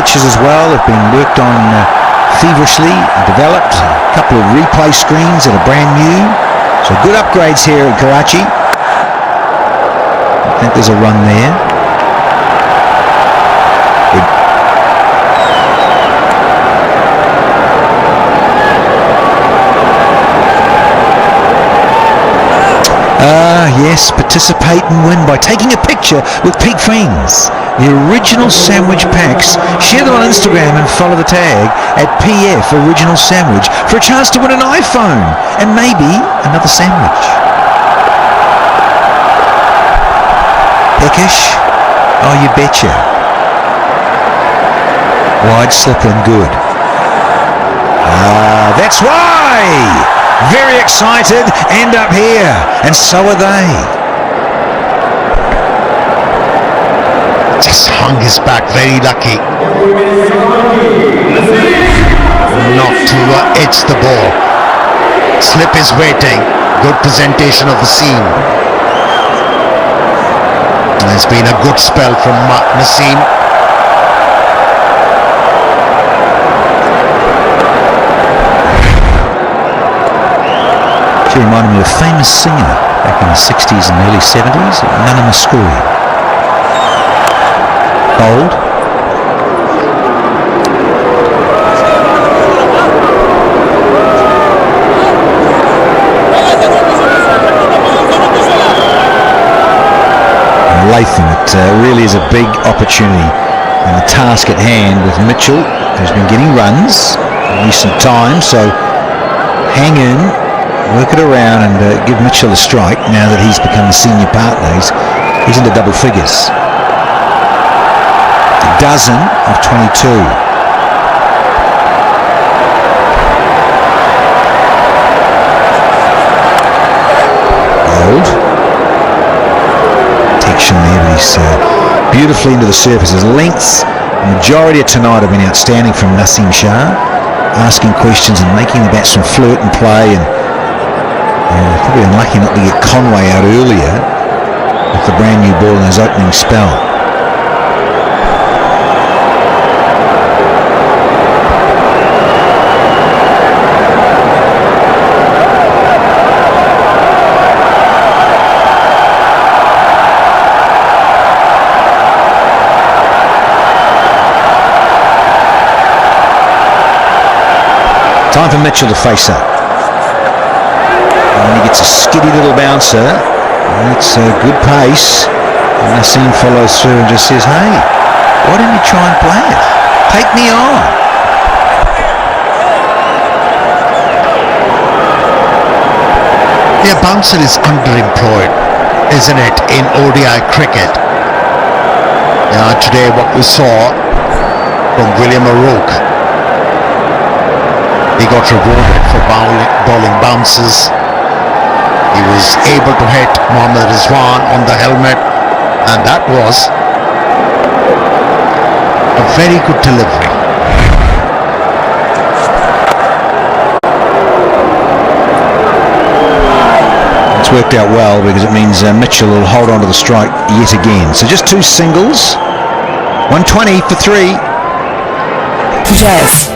pitches as well have been worked on feverishly and developed. A couple of replay screens that are brand new. So good upgrades here at Karachi. I think there's a run there. Yes, participate and win by taking a picture with Peak Friends. The original sandwich packs. Share them on Instagram and follow the tag at PF Original Sandwich for a chance to win an iPhone and maybe another sandwich. Peckish? Oh, you betcha. Wide slip and good. That's why! Very excited, end up here, and so are they. Just hung his back, very lucky. Not to edge the ball. Slip is waiting. Good presentation of the seam. There's been a good spell from Naseem. She reminded me of a famous singer back in the 60s and early 70s, Nana Muscuri. Bold. And Latham, it really is a big opportunity and the task at hand with Mitchell, who's been getting runs in recent times, so hang in. Work it around and give Mitchell a strike now that he's become the senior partner. He's into double figures. A dozen of 22. Old. Protection there, but he's beautifully into the surface. His lengths, the majority of tonight have been outstanding from Naseem Shah, asking questions and making the batsman flirt and play, and probably unlucky not to get Conway out earlier with the brand new ball in his opening spell. Time for Mitchell to face up. And he gets a skiddy little bouncer. That's a good pace. And Naseem follows through and just says, hey, why didn't you try and play it? Take me on. Yeah, bouncer is underemployed, isn't it, in ODI cricket? Today what we saw from William O'Rourke, he got rewarded for bowling bouncers. He was able to hit Mohammad Rizwan on the helmet, and that was a very good delivery. It's worked out well because it means Mitchell will hold on to the strike yet again. So just two singles, 120 for 3. Jazz,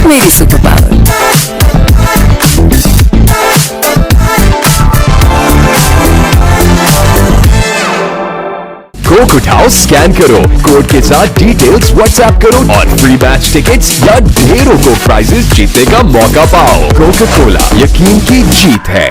maybe superpower. Coke उठाओ, scan करो, code के साथ details WhatsApp करो और free match tickets या ढेरों को prices जीतने का मौका पाओ। कोका कोला, यकीन की जीत है।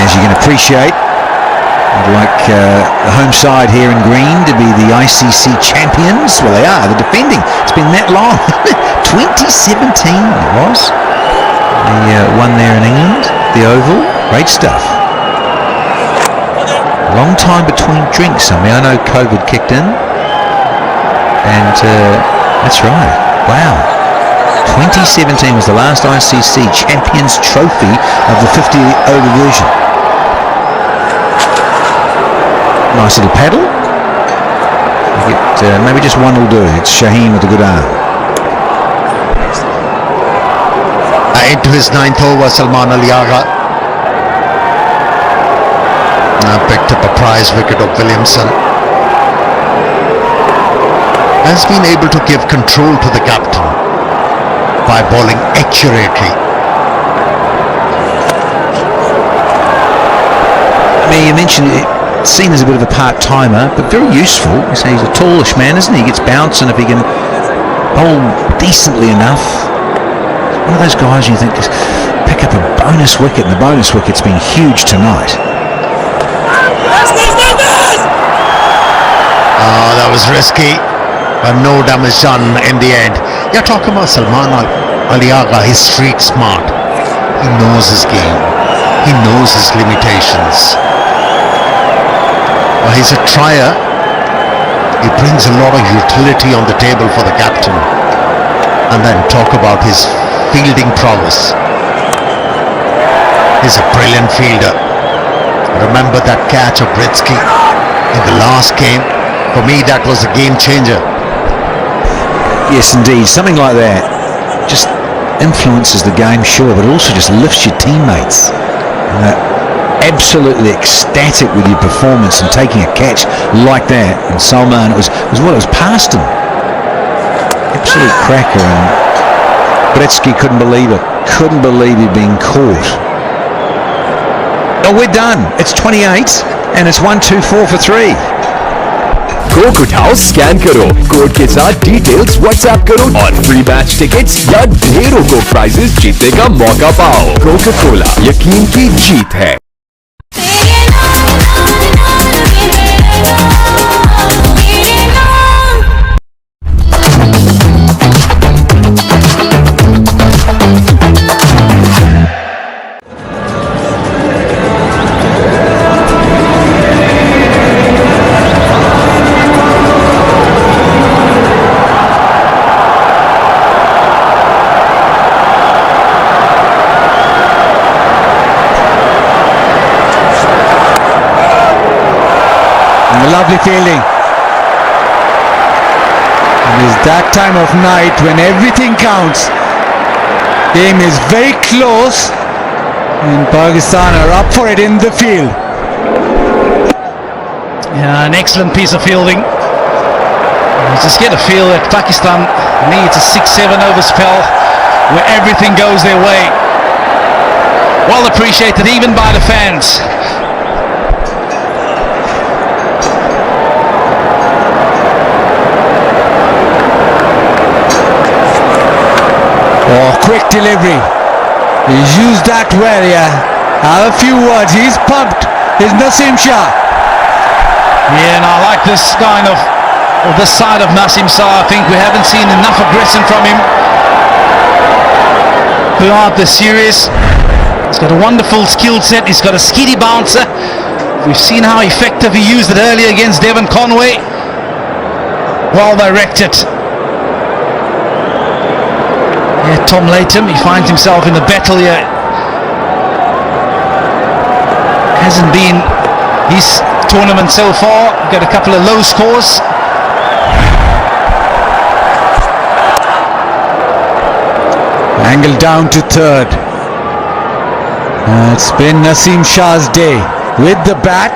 As you can appreciate, I'd like the home side here in green to be the ICC champions. Well, they are. They're defending. It's been that long. 2017 it was. They won there in England, the Oval. Great stuff. Long time between drinks. I mean, I know COVID kicked in. And that's right. Wow. 2017 was the last ICC Champions Trophy of the 50 over version. Nice little paddle. You get maybe just one will do. It's Shaheen with a good arm. Into his 9th over, Salman Aliaga picked up a prize wicket of Williamson. Has been able to give control to the captain by bowling accurately. I mean, you mentioned it, seen as a bit of a part-timer, but very useful. You say he's a tallish man, isn't he? He gets bounce, and if he can bowl decently enough, one of those guys you think just pick up a bonus wicket, and the bonus wicket's been huge tonight. Oh, that was risky, but no damage done in the end. You're talking about Salman Aliaga. He's street smart. He knows his game. He knows his limitations. He's a trier. He brings a lot of utility on the table for the captain. And then talk about his fielding prowess. He's a brilliant fielder. Remember that catch of Britsky in the last game? For me, that was a game changer. Yes, indeed. Something like that just influences the game, sure, but also just lifts your teammates. Absolutely ecstatic with your performance and taking a catch like that. And Salman, it was past him. Absolute cracker, and Britsky couldn't believe it. Couldn't believe he'd been caught. Oh, we're done. It's 28 and it's 1, 2, 4 for 3. Coke उठाओ, scan करो, code के साथ details WhatsApp करो और free match tickets या ढेरों को prices जीतने का मौका पाओ। कोका कोला, यकीन की जीत है। Lovely fielding. And it's that time of night when everything counts. Game is very close and Pakistan are up for it in the field. Yeah, an excellent piece of fielding. You just get a feel that Pakistan needs a 6-7 over spell where everything goes their way. Well appreciated even by the fans. Oh, quick delivery. He's used that well, yeah. Have a few words. He's pumped. Is Nasim Shah. Yeah, and I like this kind of, or this side of Nasim Shah. I think we haven't seen enough aggression from him throughout the series. He's got a wonderful skill set. He's got a skiddy bouncer. We've seen how effective he used it earlier against Devon Conway. Well directed. Yeah, Tom Latham, he finds himself in the battle here. Hasn't been his tournament so far. Got a couple of low scores. Angle down to third. It's been Nasim Shah's day with the bat.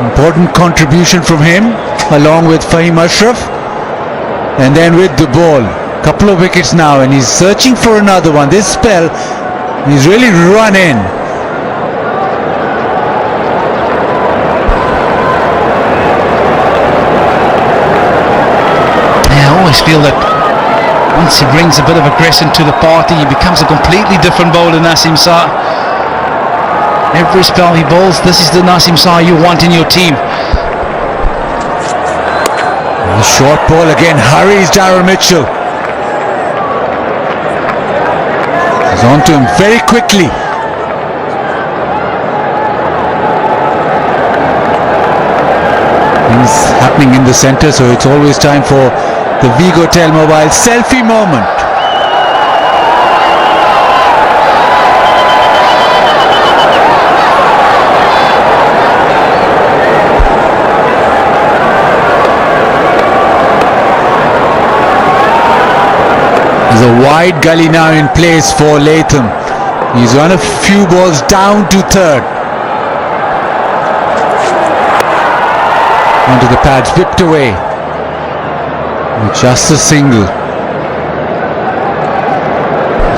Important contribution from him along with Fahim Ashraf. And then with the ball. Couple of wickets now and he's searching for another one. This spell he's really run in. I always feel that once he brings a bit of aggression to the party, he becomes a completely different bowler, Nasim Shah. Every spell he bowls, this is the Nasim Shah you want in your team. The short ball again hurries Darryl Mitchell. He's on to him very quickly. Things happening in the centre, so it's always time for the Vigotel Mobile selfie moment. There's a wide gully now in place for Latham. He's run a few balls down to third. Onto the pads, whipped away. Just a single.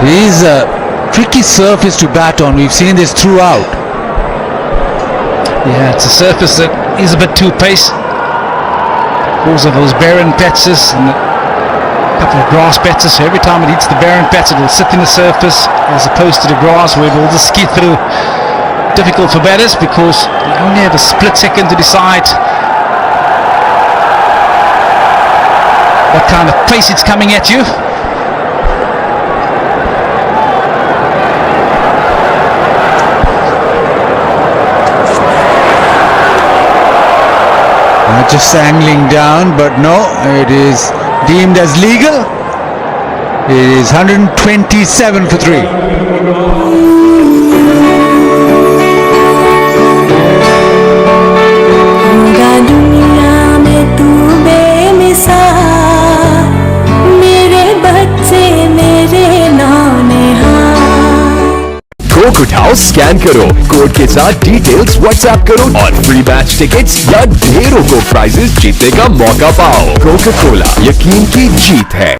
It is a tricky surface to bat on. We've seen this throughout. Yeah, it's a surface that is a bit too pace because of those barren patches and a couple of grass patches. So every time it hits the barren patch, it will sit in the surface as opposed to the grass where it will just skid through. Difficult for batters because you only have a split second to decide what kind of pace it's coming at you. Just angling down, but no, it is deemed as legal. It is 127 for 3. Coke उठाओ, scan करो, code के साथ details WhatsApp करो और free match tickets या ढेरों Coke prices जीतने का मौका पाओ। कोका कोला, यकीन की जीत है।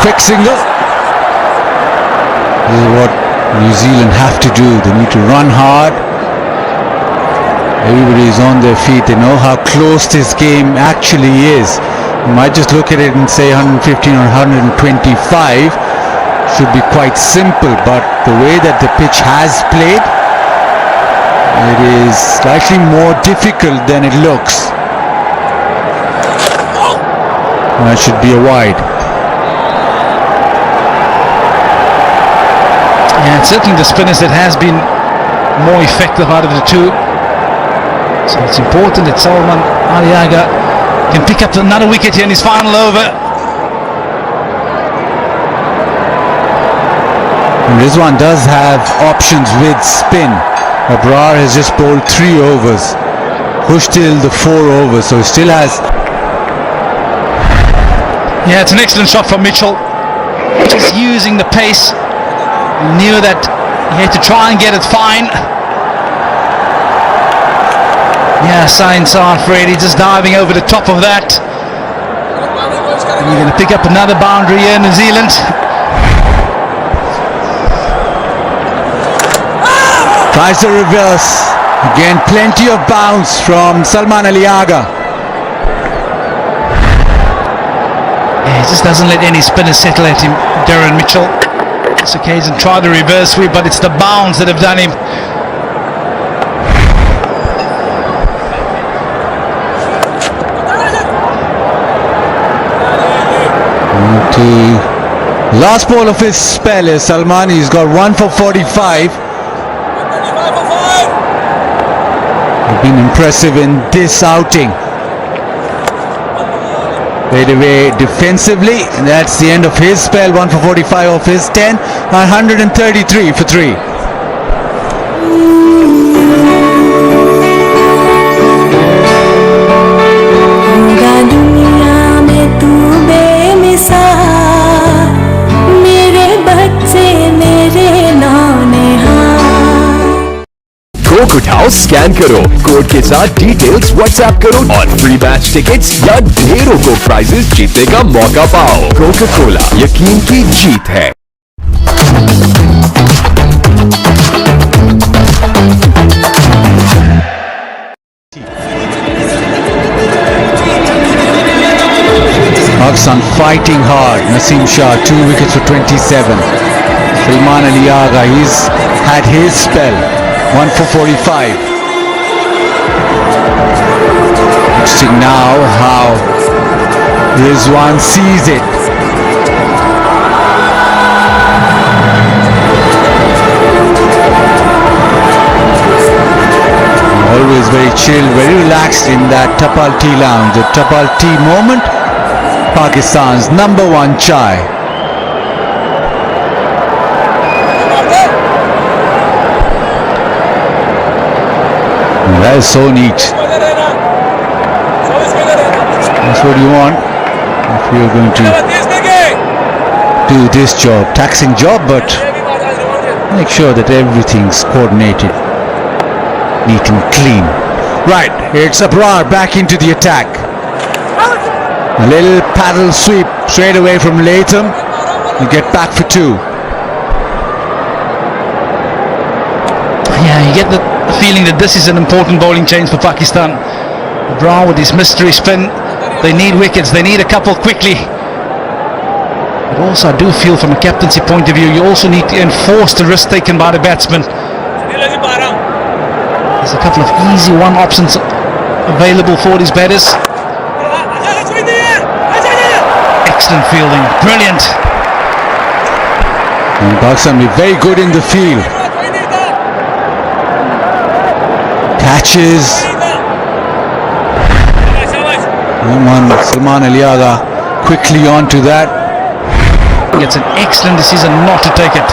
Quick single. This is what New Zealand have to do. They need to run hard. Everybody is on their feet. They know how close this game actually is. You might just look at it and say 115 or 125 should be quite simple, but the way that the pitch has played, it is slightly more difficult than it looks. That should be a wide. Yeah, it's certainly the spinners that has been more effective out of the two. So it's important that Salman Aliaga can pick up another wicket here in his final over. And Rizwan does have options with spin. Abrar has just bowled 3 overs. Pushed till the 4 overs, so he still has. Yeah, it's an excellent shot from Mitchell. Just using the pace. Knew that he had to try and get it fine. Yeah, signs are Freddy just diving over the top of that. And you're going to pick up another boundary here in New Zealand. Tries the reverse. Again, plenty of bounce from Salman Aliaga. Yeah, he just doesn't let any spinners settle at him, Darren Mitchell. This occasion tried the reverse sweep, but it's the bounds that have done him. Last ball of his spell is Salman. He's got 1 for 45. He's been impressive in this outing. Played away defensively, and that's the end of his spell. 1 for 45 of his 10, 133 for 3. Coke उठाओ, scan करो, code के साथ details WhatsApp करो और free match tickets या ढेरों Coke prices जीतने का मौका पाओ। कोका कोला, यकीन की जीत है। Pakistan fighting hard. Naseem Shah, 2 wickets for 27. Salman Aliaga, he's had his spell. 1 for 45. Interesting now how Rizwan sees it. always very chilled, very relaxed in that Tapal Tea Lounge. The Tapal Tea moment, Pakistan's #1 chai. That is so neat. That's what you want if you're going to do this job, taxing job, but make sure that everything's coordinated, neat and clean. Right, it's Abrar back into the attack. A little paddle sweep straight away from Latham and get back for 2. Yeah, you get the feeling that this is an important bowling change for Pakistan. Abrar with his mystery spin. They need wickets. They need a couple quickly. But also, I do feel from a captaincy point of view, you also need to enforce the risk taken by the batsman. There's a couple of easy one options available for these batters. Excellent fielding. Brilliant. And Pakistan be very good in the field. Catches. Salman Ali Agha quickly onto that. It's an excellent decision not to take it.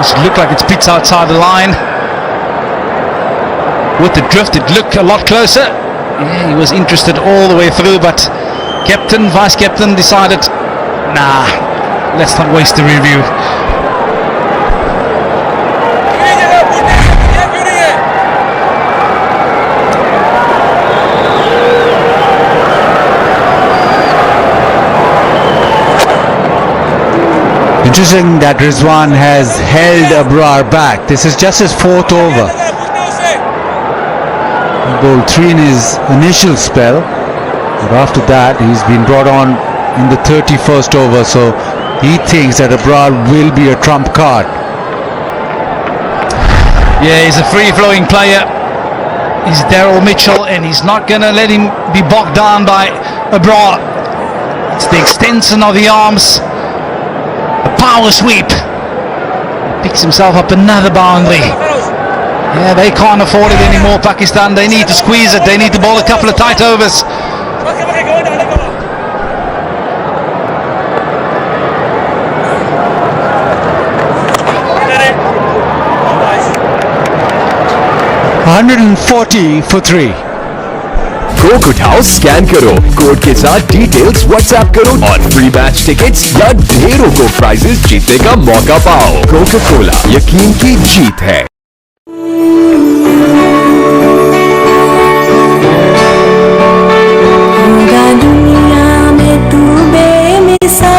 It looked like it's pitched outside the line. With the drift, it looked a lot closer. Yeah, he was interested all the way through, but captain, vice captain decided, nah, let's not waste the review. Interesting that Rizwan has held Abrar back. This is just his 4th over. He bowled 3 in his initial spell, but after that he's been brought on in the 31st over, so he thinks that Abrar will be a trump card. Yeah, he's a free-flowing player. He's Daryl Mitchell, and he's not going to let him be bogged down by Abrar. It's the extension of the arms. A power sweep. Picks himself up another boundary. Yeah, they can't afford it anymore, Pakistan. They need to squeeze it. They need to bowl a couple of tight overs. $140 for 3. Coke उठाओ, scan करो, code के साथ details WhatsApp करो और free match tickets या ढेरों Coke prices जीतने का मौका पाओ। कोका कोला, यकीन की जीत है। दुनिया में तू बेमिसाल,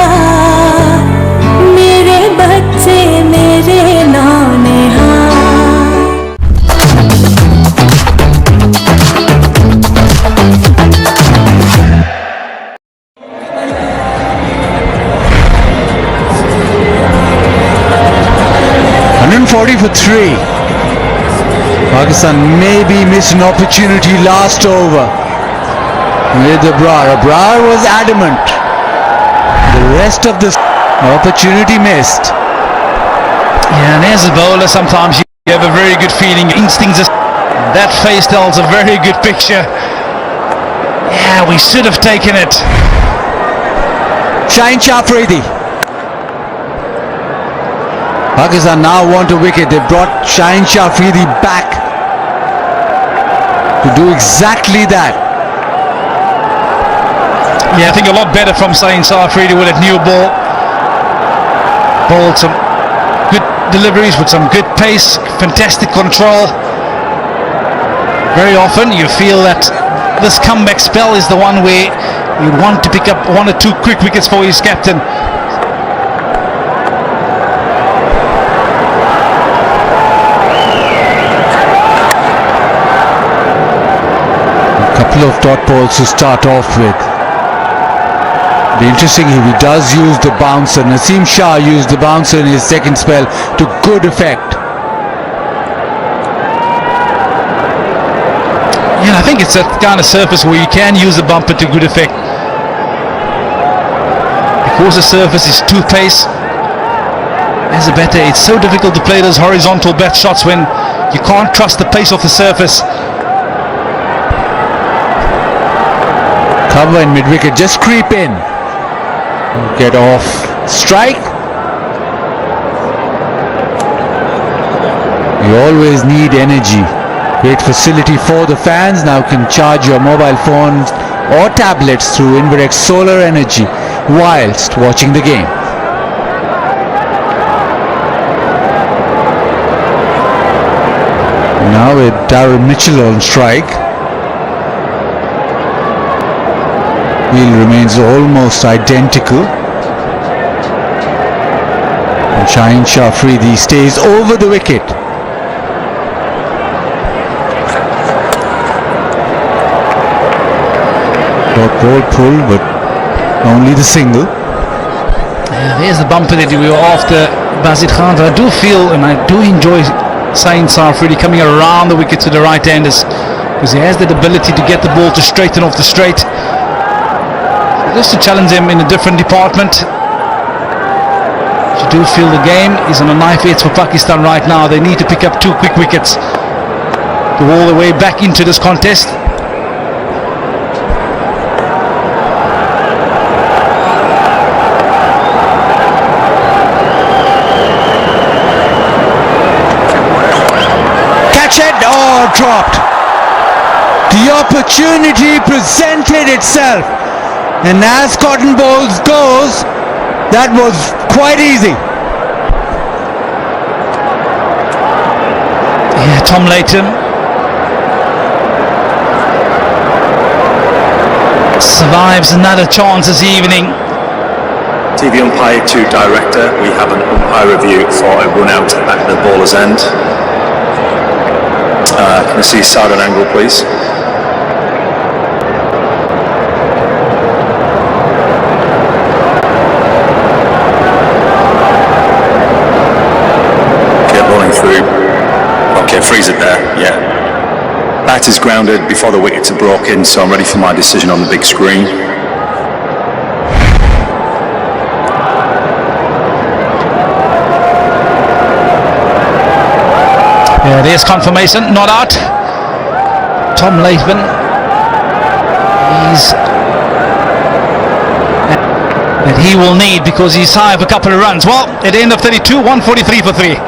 मेरे बच्चे मेरे नौनिहाल। 140 for 3. Pakistan maybe missed an opportunity last over with Abrar. Abrar was adamant. The rest of this opportunity missed. Yeah, and as a bowler, sometimes you have a very good feeling. Your instincts are... That face tells a very good picture. Yeah, we should have taken it. Shaheen Shah Afridi. Pakistan now want a wicket. They brought Shaheen Shah Afridi back to do exactly that. Yeah, I think a lot better from Shaheen Shah Afridi with a new ball. Bowled some good deliveries with some good pace, fantastic control. Very often you feel that this comeback spell is the one where you want to pick up 1 or 2 quick wickets for his captain. Couple of dot balls to start off with. Be interesting if he does use the bouncer. Naseem Shah used the bouncer in his second spell to good effect. Yeah, I think it's that kind of surface where you can use the bumper to good effect. Because the surface is too pace, as a batter, it's so difficult to play those horizontal bat shots when you can't trust the pace of the surface. cover in mid-wicket, just creep in, get off strike. You always need energy. Great facility for the fans. Now can charge your mobile phones or tablets through Inverex solar energy whilst watching the game. Now with Darryl Mitchell on strike, field remains almost identical. And Shaheen Shah Afridi stays over the wicket. Dot ball pull, but only the single. Yeah, there's the bumper that we were after Basit Khan. I do feel and I do enjoy Shaheen Shah Afridi coming around the wicket to the right-handers, because he has that ability to get the ball to straighten off the straight. Just to challenge him in a different department. You do feel the game is on a knife edge for Pakistan right now. They need to pick up 2 quick wickets to all the way back into this contest. Catch it! Oh, dropped. The opportunity presented itself. And as cotton balls goes, that was quite easy. Yeah, Tom Latham survives another chance this evening. TV umpire to director, we have an umpire review for a run out at the bowler's end. Can I see side on angle, please? Through. Okay, freeze it there, yeah. Bat is grounded before the wickets are broken, so I'm ready for my decision on the big screen. Yeah, there's confirmation, not out. Tom Latham, that he will need, because he's high of a couple of runs. Well, at the end of 32, 143 for 3.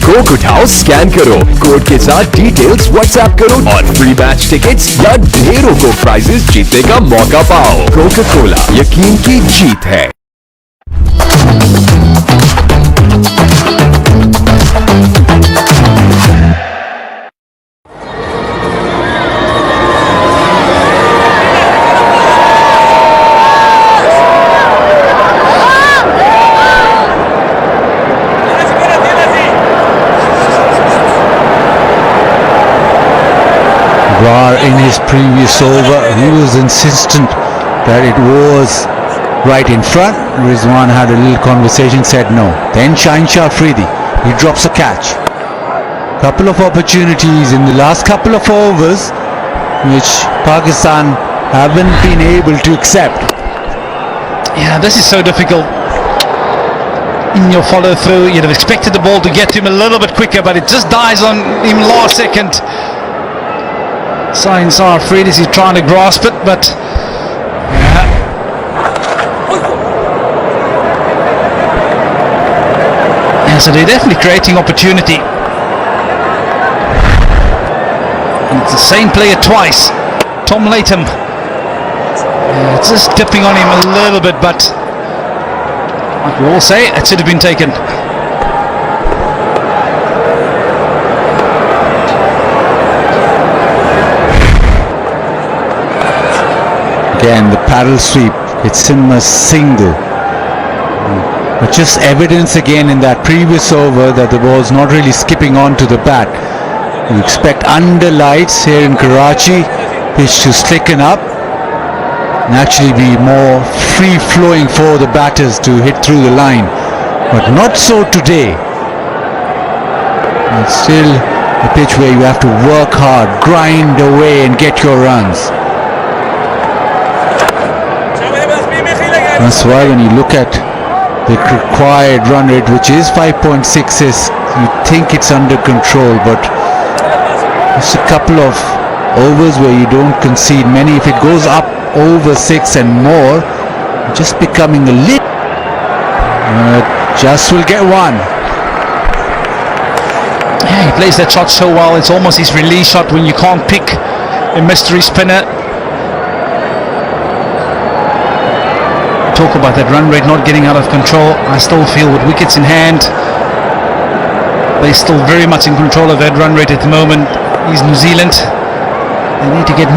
Coke उठाओ, scan करो, code के साथ details WhatsApp करो और free match tickets या ढेरों को prices जीतने का मौका पाओ। कोका कोला, यकीन की जीत है। In his previous over, he was insistent that it was right in front. Rizwan had a little conversation, said no. Then Shaheen Shah Afridi, he drops a catch. Couple of opportunities in the last couple of overs which Pakistan haven't been able to accept. Yeah, this is so difficult in your follow through. You'd have expected the ball to get to him a little bit quicker, but it just dies on him last second. Shaheen Shah Afridi is trying to grasp it, but yeah, so they're definitely creating opportunity. And it's the same player twice, Tom Latham. Yeah, it's just dipping on him a little bit, but like we all say, it should have been taken. Again, the paddle sweep, it's in a single. But just evidence again in that previous over that the ball's not really skipping on to the bat. You expect under lights here in Karachi, pitch to slicken up and actually be more free-flowing for the batters to hit through the line. But not so today. It's still a pitch where you have to work hard, grind away and get your runs. That's why when you look at the required run rate, which is 5.6, is you think it's under control, but it's a couple of overs where you don't concede many. If it goes up over 6 and more, just becoming a little. Just will get one. Yeah, he plays that shot so well. It's almost his release shot when you can't pick a mystery spinner. Talk about that run rate not getting out of control. I still feel with wickets in hand, they're still very much in control of that run rate at the moment. Is New Zealand. They need to get